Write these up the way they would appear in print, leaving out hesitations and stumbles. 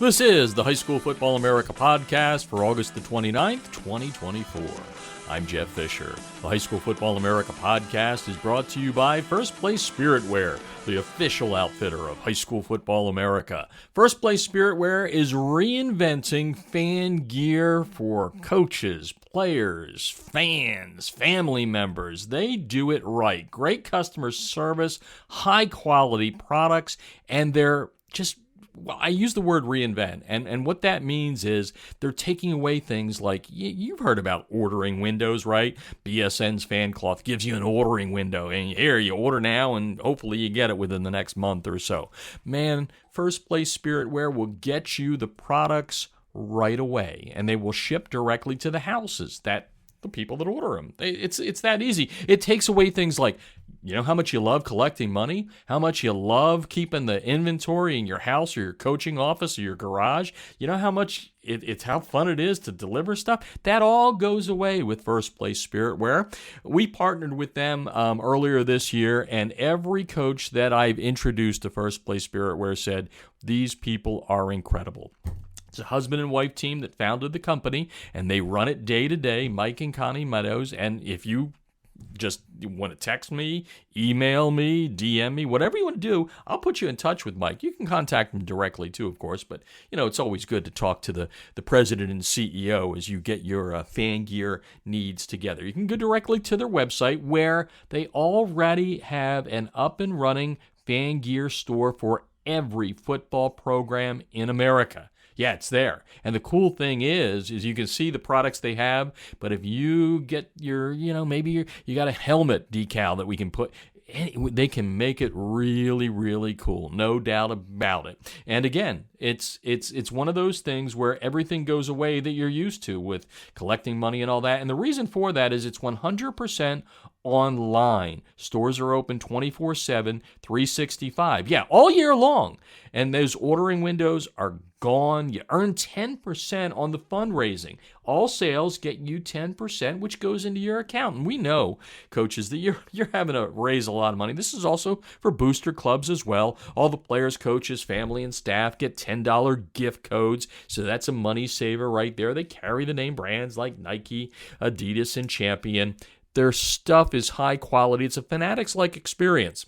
This is the High School Football America podcast for August the 29th, 2024. I'm Jeff Fisher. The High School Football America podcast is brought to you by First Place Spiritwear, the official outfitter of High School Football America. First Place Spiritwear is reinventing fan gear for coaches, players, fans, family members. They do it right. Great customer service, high quality products, and they're just, well, I use the word reinvent, and what that means is they're taking away things like, you've heard about ordering windows, right? BSN's fan cloth gives you an ordering window, and here, you order now, and hopefully you get it within the next month or so. Man, First Place Spiritwear will get you the products right away, and they will ship directly to the houses that the people that order them. It's that easy. It takes away things like, you know how much you love collecting money? How much you love keeping the inventory in your house or your coaching office or your garage? You know how much it's how fun it is to deliver stuff? That all goes away with First Place Spiritwear. We partnered with them earlier this year, and every coach that I've introduced to First Place Spiritwear said, these people are incredible. It's a husband and wife team that founded the company, and they run it day to day, Mike and Connie Meadows. And if you just want to text me, email me, DM me, whatever you want to do, I'll put you in touch with Mike. You can contact him directly too, of course, but it's always good to talk to the president and CEO as you get your fan gear needs together. You can go directly to their website where they already have an up and running fan gear store for every football program in America. Yeah, it's there. And the cool thing is you can see the products they have, but if you get your, maybe you got a helmet decal that we can put, they can make it really, really cool. No doubt about it. And again, it's one of those things where everything goes away that you're used to with collecting money and all that. And the reason for that is it's 100% online. Stores are open 24/7, 365. Yeah, all year long. And those ordering windows are gone. You earn 10% on the fundraising. All sales get you 10%, which goes into your account. And we know, coaches, that you're having to raise a lot of money. This is also for booster clubs as well. All the players, coaches, family, and staff get $10 gift codes. So that's a money saver right there. They carry the name brands like Nike, Adidas, and Champion. Their stuff is high quality. It's a Fanatics-like experience.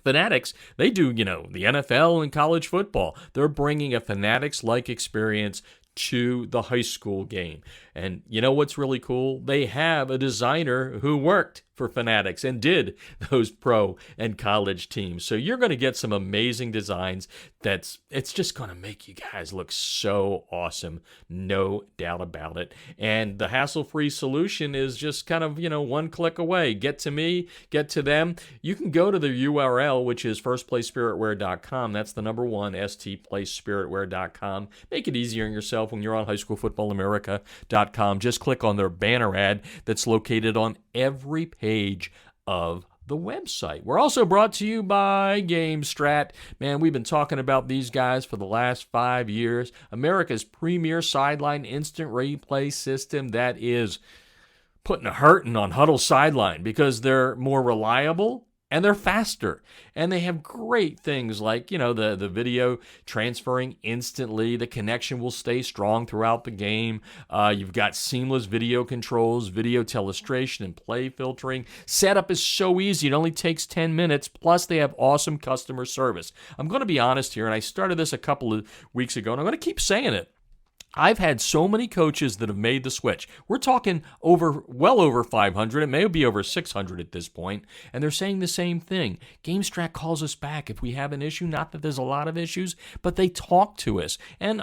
Fanatics, they do, the NFL and college football. They're bringing a Fanatics-like experience to the high school game. And you know what's really cool? They have a designer who worked for Fanatics and did those pro and college teams. So you're going to get some amazing designs it's just going to make you guys look so awesome. No doubt about it. And the hassle-free solution is just kind of, one click away. Get to me, get to them. You can go to the URL, which is firstplacespiritwear.com. That's the number one, stplacespiritwear.com. Make it easier on yourself when you're on highschoolfootballamerica.com. Just click on their banner ad that's located on every page of the website. We're also brought to you by GameStrat. Man, we've been talking about these guys for the last 5 years. America's premier sideline instant replay system that is putting a hurting on Huddle's sideline because they're more reliable and they're faster. And they have great things like, the video transferring instantly. The connection will stay strong throughout the game. You've got seamless video controls, video telestration, and play filtering. Setup is so easy. It only takes 10 minutes. Plus, they have awesome customer service. I'm going to be honest here, and I started this a couple of weeks ago, and I'm going to keep saying it. I've had so many coaches that have made the switch. We're talking well over 500. It may be over 600 at this point. And they're saying the same thing. GameStrat calls us back if we have an issue. Not that there's a lot of issues, but they talk to us. And,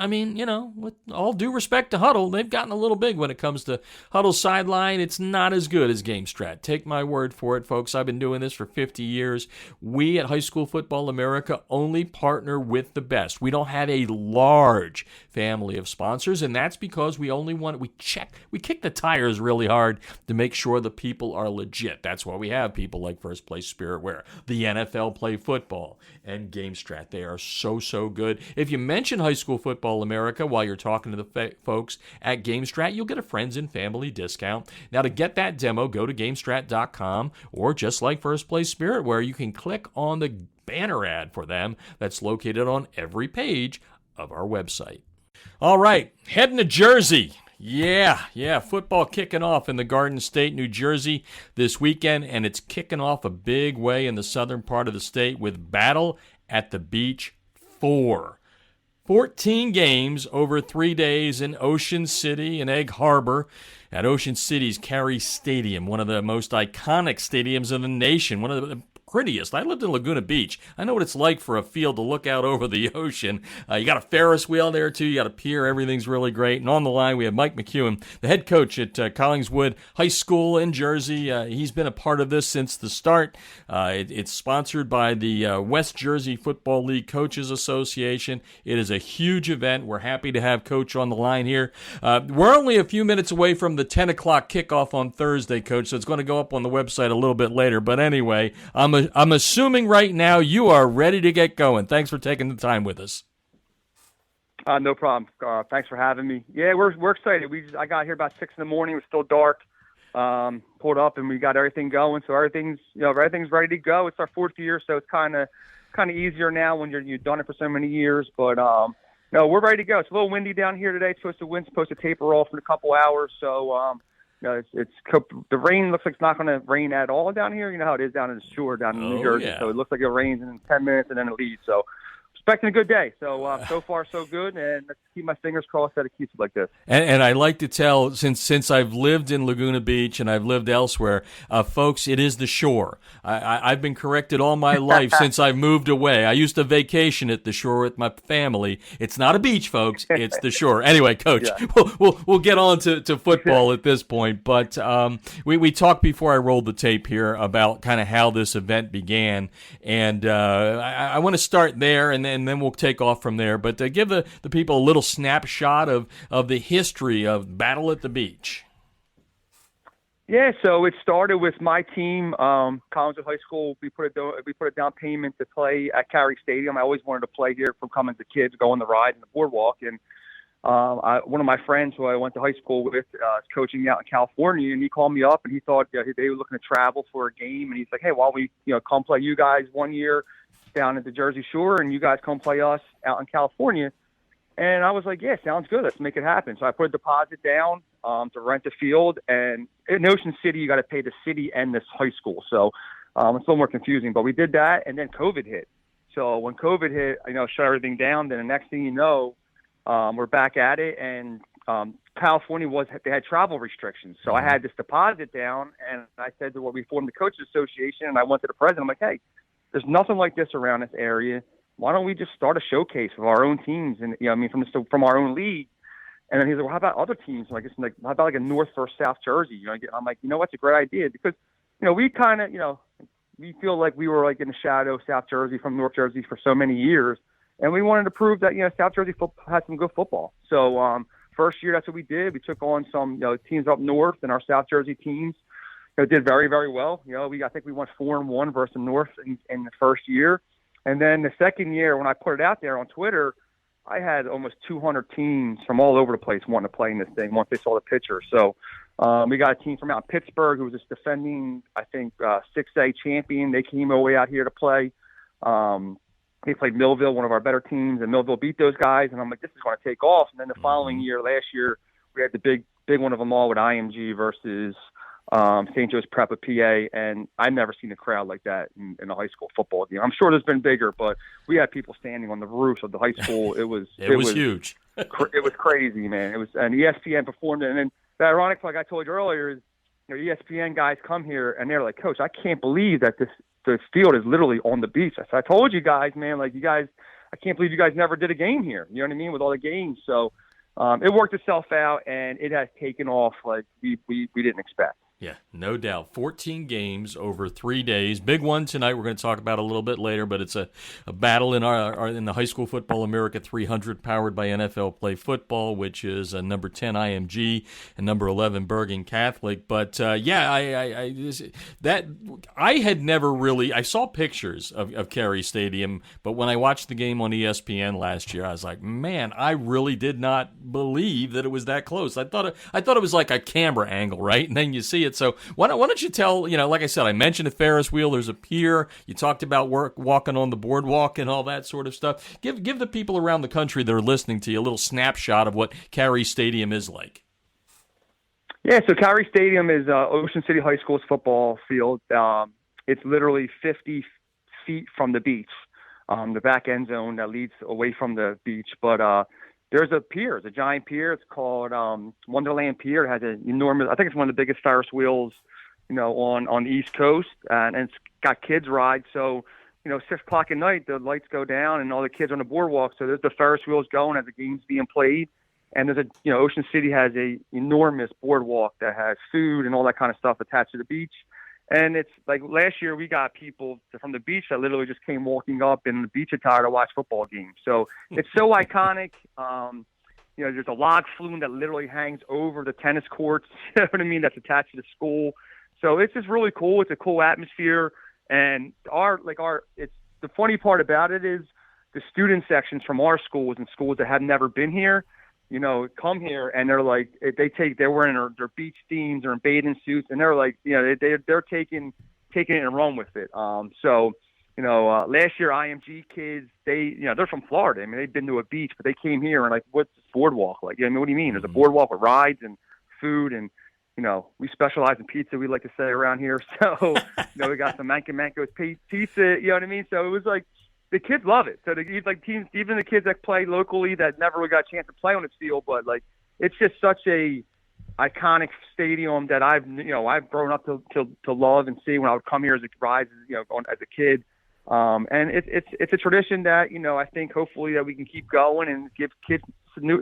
with all due respect to Huddle, they've gotten a little big when it comes to Huddle's sideline. It's not as good as GameStrat. Take my word for it, folks. I've been doing this for 50 years. We at High School Football America only partner with the best. We don't have a large family of sponsors. And that's because we kick the tires really hard to make sure the people are legit. That's why we have people like First Place Spiritwear, the NFL Play Football, and GameStrat. They are so good. If you mention High School Football America while you're talking to the folks at GameStrat, you'll get a friends and family discount. Now, to get that demo, go to GameStrat.com, or just like First Place Spiritwear, you can click on the banner ad for them that's located on every page of our website. All right, heading to Jersey. Yeah, football kicking off in the Garden State, New Jersey this weekend, and it's kicking off a big way in the southern part of the state with Battle at the Beach 4. 14 games over 3 days in Ocean City and Egg Harbor at Ocean City's Cary Stadium, one of the most iconic stadiums in the nation, one of the prettiest. I lived in Laguna Beach. I know what it's like for a field to look out over the ocean. You got a Ferris wheel there, too. You got a pier. Everything's really great. And on the line, we have Mike McKeown, the head coach at Collingswood High School in Jersey. He's been a part of this since the start. It's sponsored by the West Jersey Football League Coaches Association. It is a huge event. We're happy to have Coach on the line here. We're only a few minutes away from the 10 o'clock kickoff on Thursday, Coach, so it's going to go up on the website a little bit later. But anyway, I'm assuming right now you are ready to get going. Thanks for taking the time with us. No problem. Thanks for having me. Yeah, we're excited. I got here about 6 in the morning. It was still dark. Pulled up and we got everything going. So everything's ready to go. It's our 4th year, so it's kind of easier now when you've done it for so many years. But no, we're ready to go. It's a little windy down here today. It's supposed to taper off in a couple hours. So the rain looks like it's not going to rain at all down here. You know how it is down in the shore down in New Jersey. Yeah. So it looks like it rains in 10 minutes and then it leaves. So expecting a good day. So so far so good, and let's keep my fingers crossed that it keeps it like this. And I like to tell, since I've lived in Laguna Beach and I've lived elsewhere, folks, it is the shore. I've been corrected all my life since I've moved away. I used to vacation at the shore with my family. It's not a beach, folks. It's the shore. Anyway, Coach, Yeah. we'll get on to football at this point. But we talked before I rolled the tape here about kind of how this event began, and I want to start there, and then we'll take off from there. But give the people a little snapshot of the history of Battle at the Beach. Yeah, so it started with my team, Collingswood High School. We put a down payment to play at Cary Stadium. I always wanted to play here from coming as a kid, go on the ride and the boardwalk. And one of my friends who I went to high school with is coaching out in California, and he called me up and he thought they were looking to travel for a game. And he's like, hey, why don't we come play you guys one year down at the Jersey Shore, and you guys come play us out in California. And I was like, yeah, sounds good. Let's make it happen. So I put a deposit down to rent the field. And in Ocean City, you got to pay the city and this high school. So it's a little more confusing. But we did that, and then COVID hit. So when COVID hit, shut everything down. Then the next thing you know, we're back at it. And California they had travel restrictions. So I had this deposit down, and I said we formed the Coaches Association, and I went to the president. I'm like, hey, there's nothing like this around this area. Why don't we just start a showcase of our own teams and from our own league? And then he's like, well, how about other teams? How about a North versus South Jersey? I'm like, what's a great idea? Because we kind of we feel like we were in the shadow of South Jersey from North Jersey for so many years, and we wanted to prove that South Jersey had some good football. So first year, that's what we did. We took on some teams up north, and our South Jersey teams did very, very well. I think we went 4-1 versus the North in the first year. And then the second year, when I put it out there on Twitter, I had almost 200 teams from all over the place wanting to play in this thing once they saw the picture. So we got a team from out in Pittsburgh who was just defending, 6A champion. They came all the way out here to play. They played Millville, one of our better teams, and Millville beat those guys. And I'm like, this is going to take off. And then the following year, last year, we had the big one of them all with IMG versus St. Joe's Prep of PA, and I've never seen a crowd like that in a high school football game. I'm sure there's been bigger, but we had people standing on the roofs of the high school. It was huge. It was crazy, man. And ESPN performed it. And then the ironic, like I told you earlier, is ESPN guys come here and they're like, Coach, I can't believe that the field is literally on the beach. I told you guys, man, I can't believe you guys never did a game here. You know what I mean? With all the games. So it worked itself out, and it has taken off like we didn't expect. Yeah, no doubt. 14 games over 3 days. Big one tonight we're going to talk about a little bit later, but it's a battle in in the High School Football America 300 powered by NFL Play Football, which is number 10 IMG and number 11 Bergen Catholic. But I had never really, I saw pictures of Cary Stadium, but when I watched the game on ESPN last year, I was like, man, I really did not believe that it was that close. I thought it was like a camera angle, right? And then you see it. So why don't you tell, like I said, I mentioned a Ferris wheel. There's a pier. You talked about walking on the boardwalk and all that sort of stuff. Give the people around the country that are listening to you a little snapshot of what Carey Stadium is like. Yeah, so Carey Stadium is Ocean City High School's football field. It's literally 50 feet from the beach, the back end zone that leads away from the beach. But there's a pier, it's a giant pier. It's called Wonderland Pier. It has an enormous, I think it's one of the biggest Ferris wheels, on the East Coast, and it's got kids ride. So, 6 o'clock at night, the lights go down and all the kids on the boardwalk. So there's the Ferris wheels going as the game's being played. And there's Ocean City has a enormous boardwalk that has food and all that kind of stuff attached to the beach. And it's like last year we got people from the beach that literally just came walking up in the beach attire to watch football games. So it's so iconic. There's a log flume that literally hangs over the tennis courts, you know what I mean, that's attached to the school. So it's just really cool. It's a cool atmosphere. And it's the funny part about it is the student sections from our schools and schools that have never been here, come here and they're like, they're wearing their beach themes or in bathing suits, and they're like, they're taking it and run with it. So last year IMG kids, they're from Florida. I mean, they've been to a beach, but they came here and like, what's this boardwalk like? What do you mean? There's a boardwalk with rides and food, and we specialize in pizza, we like to say around here. So we got some Manco's pizza. You know what I mean? So it was like, the kids love it. So teams, even the kids that play locally that never really got a chance to play on this field, but like it's just such a iconic stadium that I've grown up to love and see when I would come here as a kid. And it's a tradition that I think hopefully that we can keep going and give kids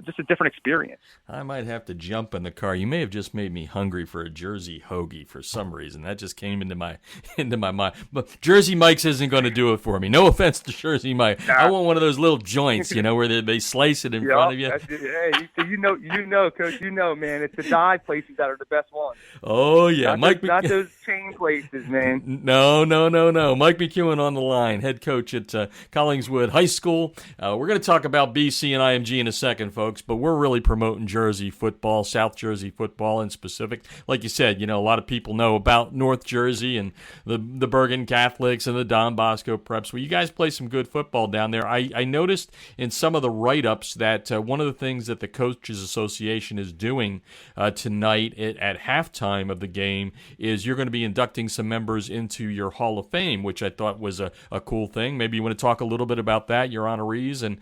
just a different experience. I might have to jump in the car. You may have just made me hungry for a Jersey hoagie for some reason. That just came into my mind. But Jersey Mike's isn't going to do it for me. No offense to Jersey Mike. I want one of those little joints, where they slice it in front of you. Hey, Coach. Man, it's the dive places that are the best ones. Oh yeah, not those chain places, man. No. Mike McKeown on the line, head coach at Collingswood High School. We're going to talk about BC and IMG in a second, folks, but we're really promoting Jersey football, South Jersey football in specific. Like you said, a lot of people know about North Jersey and the Bergen Catholics and the Don Bosco Preps. Well, you guys play some good football down there. I noticed in some of the write-ups that one of the things that the Coaches Association is doing tonight at halftime of the game is you're going to be inducting some members into your Hall of Fame, which I thought was a cool thing. Maybe you want to talk a little bit about that, your honorees, and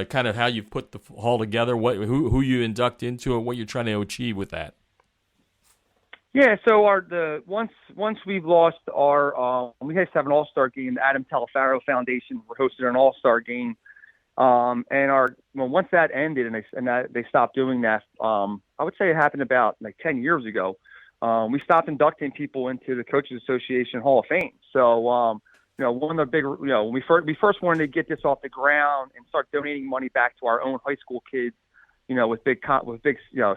kind of how you've put the Hall together, who you induct into it, what you're trying to achieve with that. Yeah, so once we've lost our we had to have an All-Star game. The Adam Telefaro Foundation hosted an All-Star game, and once that ended and they stopped doing that, I would say it happened about like 10 years ago. We stopped inducting people into the Coaches Association Hall of Fame. So one of the big, when we first wanted to get this off the ground and start donating money back to our own high school kids, with big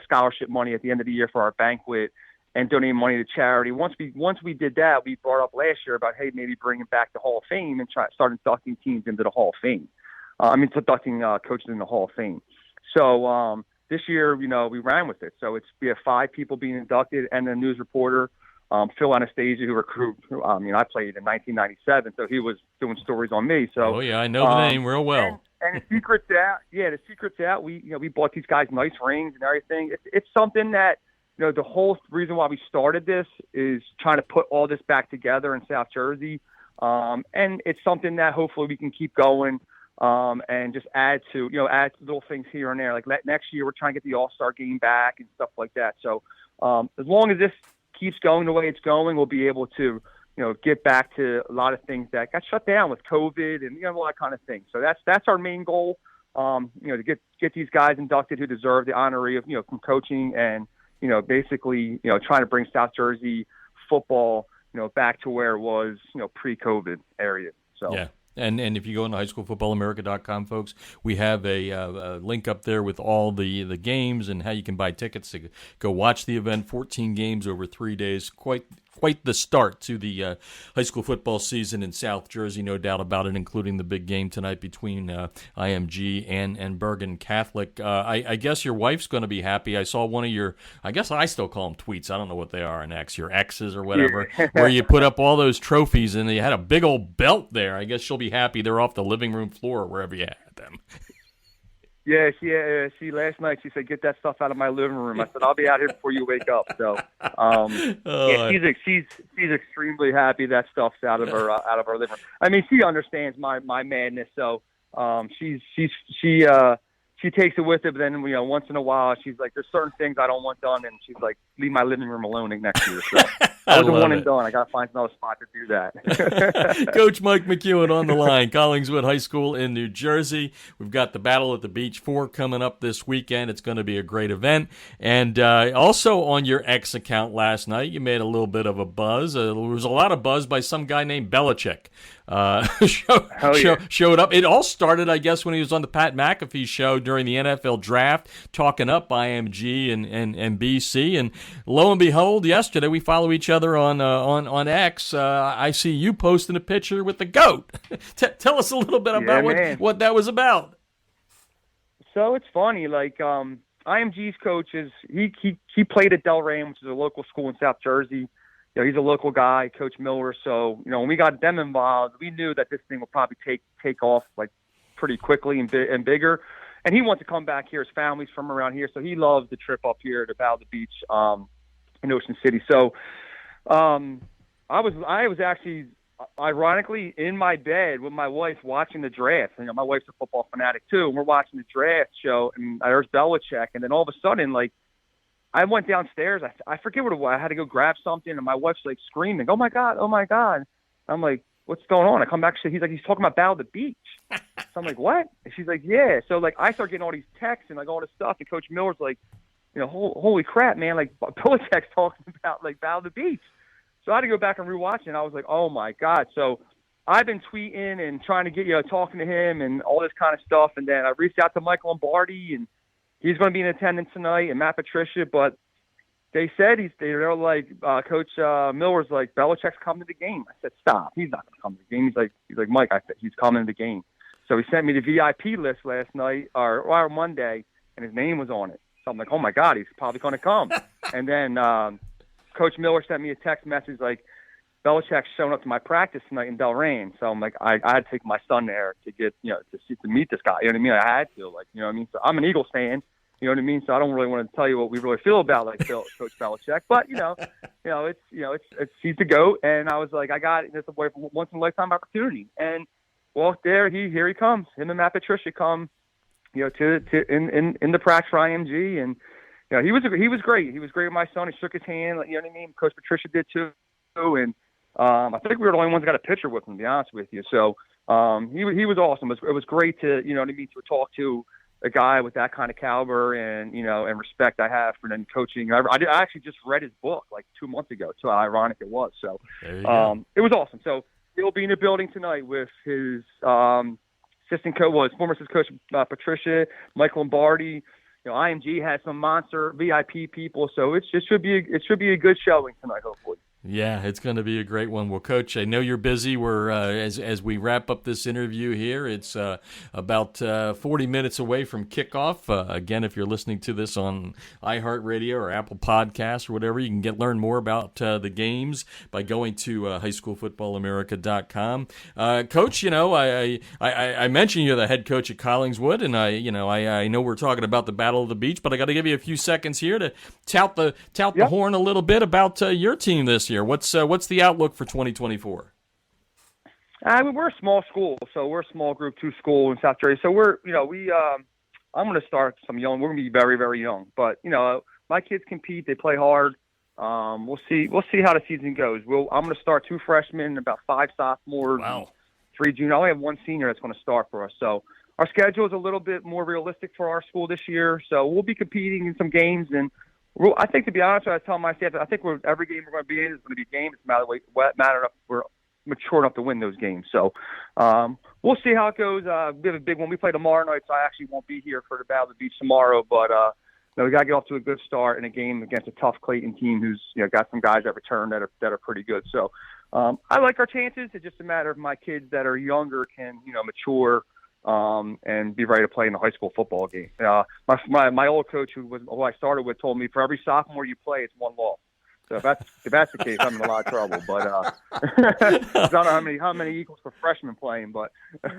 scholarship money at the end of the year for our banquet and donating money to charity. Once we did that, we brought up last year about, hey, maybe bringing back the Hall of Fame and start inducting teams into the Hall of Fame. Inducting coaches in the Hall of Fame. So this year, we ran with it. So we have 5 people being inducted and a news reporter. Phil Anastasia, who I played in 1997, so he was doing stories on me. So, oh yeah, I know the name real well. And the secret's out. We bought these guys nice rings and everything. It's something that the whole reason why we started this is trying to put all this back together in South Jersey, and it's something that hopefully we can keep going and just add to little things here and there. Like next year, we're trying to get the All-Star game back and stuff like that. So as long as this keeps going the way it's going, we'll be able to, get back to a lot of things that got shut down with COVID and all that kind of thing. So that's our main goal, to get these guys inducted who deserve the honoree of from coaching and basically trying to bring South Jersey football back to where it was pre-COVID area. So yeah. And if you go into highschoolfootballamerica.com, folks, we have a link up there with all the games and how you can buy tickets to go watch the event. 14 games over 3 days. Quite quite the start to the high school football season in South Jersey, no doubt about it, including the big game tonight between IMG and Bergen Catholic. I guess your wife's going to be happy. I saw one of your, I guess I still call them tweets. I don't know what they are on X, your X's or whatever, where you put up all those trophies and you had a big old belt there. I guess she'll be happy they're off the living room floor or wherever you had them. Yeah, she last night she said, "Get that stuff out of my living room." I said, "I'll be out here before you wake up." So, she's extremely happy that stuff's out of her living room. I mean, she understands my madness, so she takes it with her. But then once in a while, she's like, "There's certain things I don't want done," and she's like, "Leave my living room alone next to you." So I was a one and done. I got to find another spot to do that. Coach Mike McKeown on the line, Collingswood High School in New Jersey. We've got the Battle at the Beach 4 coming up this weekend. It's going to be a great event. And also on your X account last night, you made a little bit of a buzz. There was a lot of buzz by some guy named Belichick. Showed up. It all started, I guess, when he was on the Pat McAfee show during the NFL draft, talking up IMG and BC. And lo and behold, yesterday we follow each other on X. I see you posting a picture with the GOAT. Tell us a little bit about what that was about. So it's funny, like IMG's coach he played at Delran, which is a local school in South Jersey. He's a local guy, Coach Miller. So, when we got them involved, we knew that this thing would probably take off like pretty quickly and bigger. And he wants to come back here. His family's from around here, so he loves the trip up here to Battle of the Beach in Ocean City. So, I was actually, ironically, in my bed with my wife watching the draft. My wife's a football fanatic too, and we're watching the draft show, and there's Belichick, and then all of a sudden, like, I went downstairs. I forget what it was. I had to go grab something, and my wife's like screaming, "Oh my God! Oh my God!" I'm like, "What's going on?" I come back. He's like, "He's talking about Battle of the Beach." So I'm like, "What?" And she's like, "Yeah." So like, I start getting all these texts and like all this stuff, and Coach Miller's like, "Holy crap, man! Like Belichick's talking about like Battle of the Beach." So I had to go back and rewatch it, and I was like, "Oh my God!" So I've been tweeting and trying to get talking to him and all this kind of stuff, and then I reached out to Mike Lombardi and. He's going to be in attendance tonight, and Matt Patricia. But they said they're like Coach Miller's like Belichick's coming to the game. I said, stop. He's not going to come to the game. He's like Mike. I said he's coming to the game. So he sent me the VIP list last night or Monday, and his name was on it. So I'm like, oh my God, he's probably going to come. And then Coach Miller sent me a text message like Belichick's showing up to my practice tonight in Delran. So I'm like, I had to take my son there to get to meet this guy. You know what I mean? I had to So I'm an Eagles fan. You know what I mean? So I don't really want to tell you what we really feel about Coach Belichick, but it's he's the GOAT, and I was like, I got it. It's a once in a lifetime opportunity, and walked there. Here he comes. Him and Matt Patricia come, in the practice for IMG, and he was great. He was great with my son. He shook his hand. You know what I mean? Coach Patricia did too, and I think we were the only ones that got a picture with him. To be honest with you, so he was awesome. It was great to to talk to a guy with that kind of caliber and and respect I have for them coaching. I actually just read his book like 2 months ago. So how ironic it was. So it was awesome. So he'll be in the building tonight with his assistant coach, former assistant coach Patricia, Mike Lombardi. IMG has some monster VIP people, so it should be a good showing tonight, hopefully. Yeah, it's going to be a great one. Well, Coach, I know you're busy. We're as we wrap up this interview here, it's about 40 minutes away from kickoff. Again, if you're listening to this on iHeartRadio or Apple Podcasts or whatever, you can learn more about the games by going to highschoolfootballamerica.com. Coach, I mentioned you're the head coach at Collingswood, and I know we're talking about the Battle of the Beach, but I got to give you a few seconds here to tout the horn a little bit about your team this year. What's the outlook for 2024? We're a small school, so we're a small Group 2 school in South Jersey. So I'm going to start some young. We're going to be very, very young, but my kids compete. They play hard. We'll see how the season goes. I'm going to start 2 freshmen, about 5 sophomores, wow, 3 juniors. I only have 1 senior that's going to start for us. So our schedule is a little bit more realistic for our school this year. So we'll be competing in some games, and I think, to be honest, I tell my staff, I think every game we're going to be in is going to be a game. It's a matter of we're mature enough to win those games. So we'll see how it goes. We have a big one. We play tomorrow night, so I actually won't be here for the Battle of the Beach tomorrow. But we got to get off to a good start in a game against a tough Clayton team who's got some guys that return that are pretty good. So I like our chances. It's just a matter of my kids that are younger can mature and be ready to play in the high school football game. My old coach who I started with told me for every sophomore you play, it's one loss. So if that's the case, I'm in a lot of trouble. But I don't know how many equals for freshmen playing. But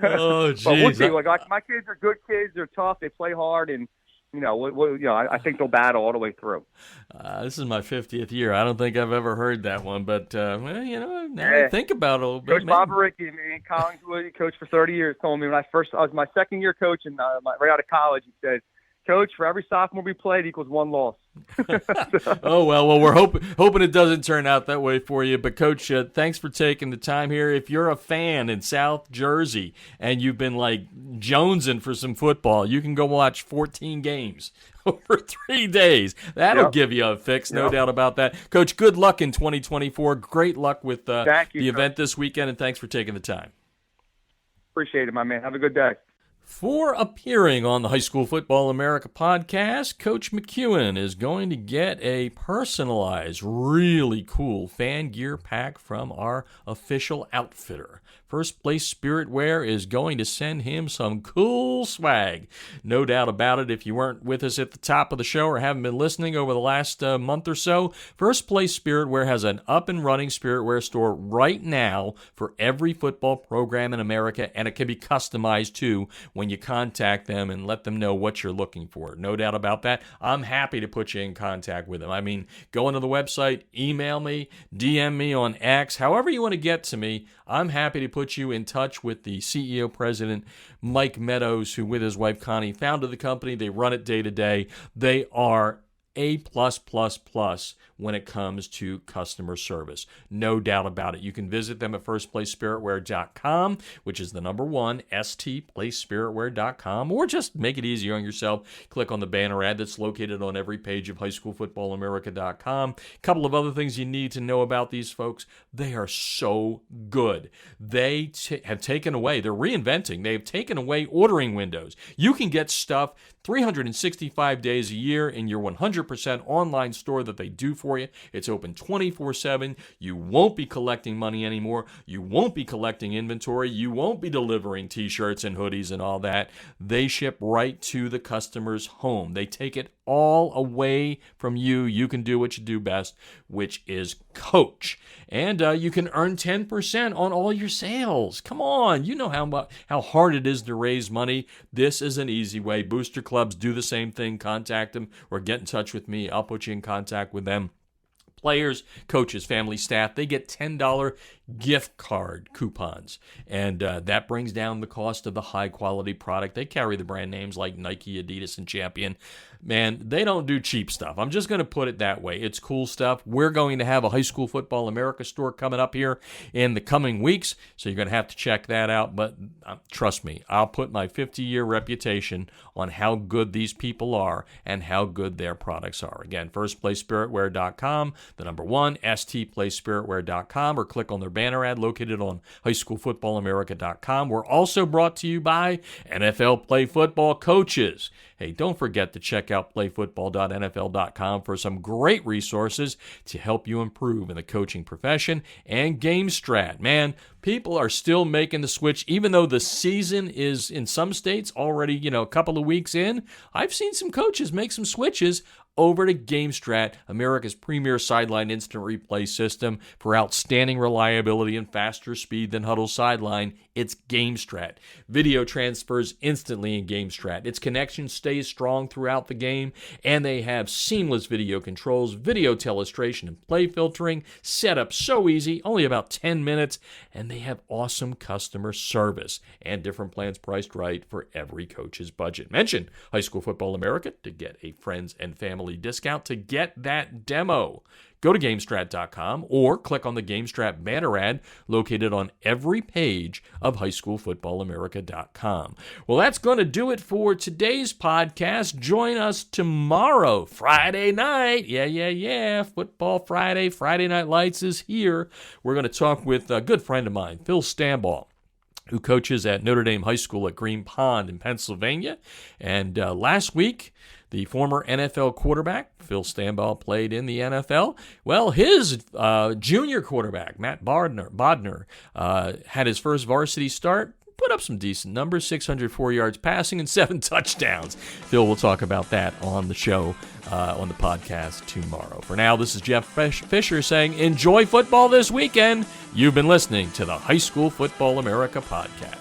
oh, geez. But we'll see. Like my kids are good kids. They're tough. They play hard, and I think they'll battle all the way through. This is my 50th year. I don't think I've ever heard that one, but now I think about it a little bit. Coach Bob Ricky in Collingswood, he coached for 30 years, told me I was my second year coaching right out of college. He said, "Coach, for every sophomore we played equals one loss." Oh, well, we're hoping it doesn't turn out that way for you. But, Coach, thanks for taking the time here. If you're a fan in South Jersey and you've been, jonesing for some football, you can go watch 14 games over 3 days. That'll give you a fix, no doubt about that. Coach, good luck in 2024. Great luck with the event this weekend, and thanks for taking the time. Appreciate it, my man. Have a good day. For appearing on the High School Football America podcast, Coach McKeown is going to get a personalized, really cool fan gear pack from our official outfitter. First Place Spirit Wear is going to send him some cool swag. No doubt about it. If you weren't with us at the top of the show or haven't been listening over the last month or so, First Place Spirit Wear has an up-and-running Spirit Wear store right now for every football program in America, and it can be customized too when you contact them and let them know what you're looking for. No doubt about that. I'm happy to put you in contact with them. I mean, go into the website, email me, DM me on X, however you want to get to me. I'm happy to put you in touch with the CEO president, Mike Meadows, who with his wife Connie founded the company. They run it day to day. They are A+++ when it comes to customer service. No doubt about it. You can visit them at firstplacespiritwear.com, which is the number one, stplacespiritwear.com, or just make it easy on yourself. Click on the banner ad that's located on every page of highschoolfootballamerica.com. A couple of other things you need to know about these folks. They are so good. They have taken away, they're reinventing, they've taken away ordering windows. You can get stuff 365 days a year in your 100% online store that they do for you. It's open 24/7. You won't be collecting money anymore. You won't be collecting inventory. You won't be delivering t-shirts and hoodies and all that. They ship right to the customer's home. They take it all away from you. You can do what you do best, which is coach. And you can earn 10% on all your sales. Come on. You know how hard it is to raise money. This is an easy way. Booster clubs do the same thing. Contact them or get in touch with me. I'll put you in contact with them. Players, coaches, family, staff, they get $10 gift card coupons, and that brings down the cost of the high-quality product. They carry the brand names like Nike, Adidas, and Champion. Man, they don't do cheap stuff. I'm just going to put it that way. It's cool stuff. We're going to have a High School Football America store coming up here in the coming weeks, so you're going to have to check that out. But trust me, I'll put my 50-year reputation on how good these people are and how good their products are. Again, firstplacespiritwear.com, the number one, stplacespiritwear.com, or click on their banner ad located on highschoolfootballamerica.com. We're also brought to you by NFL Play Football Coaches. Hey, don't forget to check out playfootball.nfl.com for some great resources to help you improve in the coaching profession. And GameStrat. Man, people are still making the switch, even though the season is in some states already, a couple of weeks in. I've seen some coaches make some switches over to GameStrat, America's premier sideline instant replay system for outstanding reliability and faster speed than Huddle Sideline. It's GameStrat. Video transfers instantly in GameStrat. Its connection stays strong throughout the game, and they have seamless video controls, video telestration, and play filtering. Setup so easy, only about 10 minutes, and they have awesome customer service and different plans priced right for every coach's budget. Mention High School Football America to get a friends and family discount to get that demo. Go to GameStrat.com or click on the GameStrat banner ad located on every page of HighSchoolFootballAmerica.com. Well, that's going to do it for today's podcast. Join us tomorrow, Friday night. Yeah. Football Friday. Friday Night Lights is here. We're going to talk with a good friend of mine, Phil Stambaugh, who coaches at Notre Dame High School at Green Pond in Pennsylvania. And last week, the former NFL quarterback, Phil Stambaugh, played in the NFL. Well, his junior quarterback, Matt Bodner, had his first varsity start, put up some decent numbers, 604 yards passing and 7 touchdowns. Phil will talk about that on the show, on the podcast tomorrow. For now, this is Jeff Fisher saying enjoy football this weekend. You've been listening to the High School Football America podcast.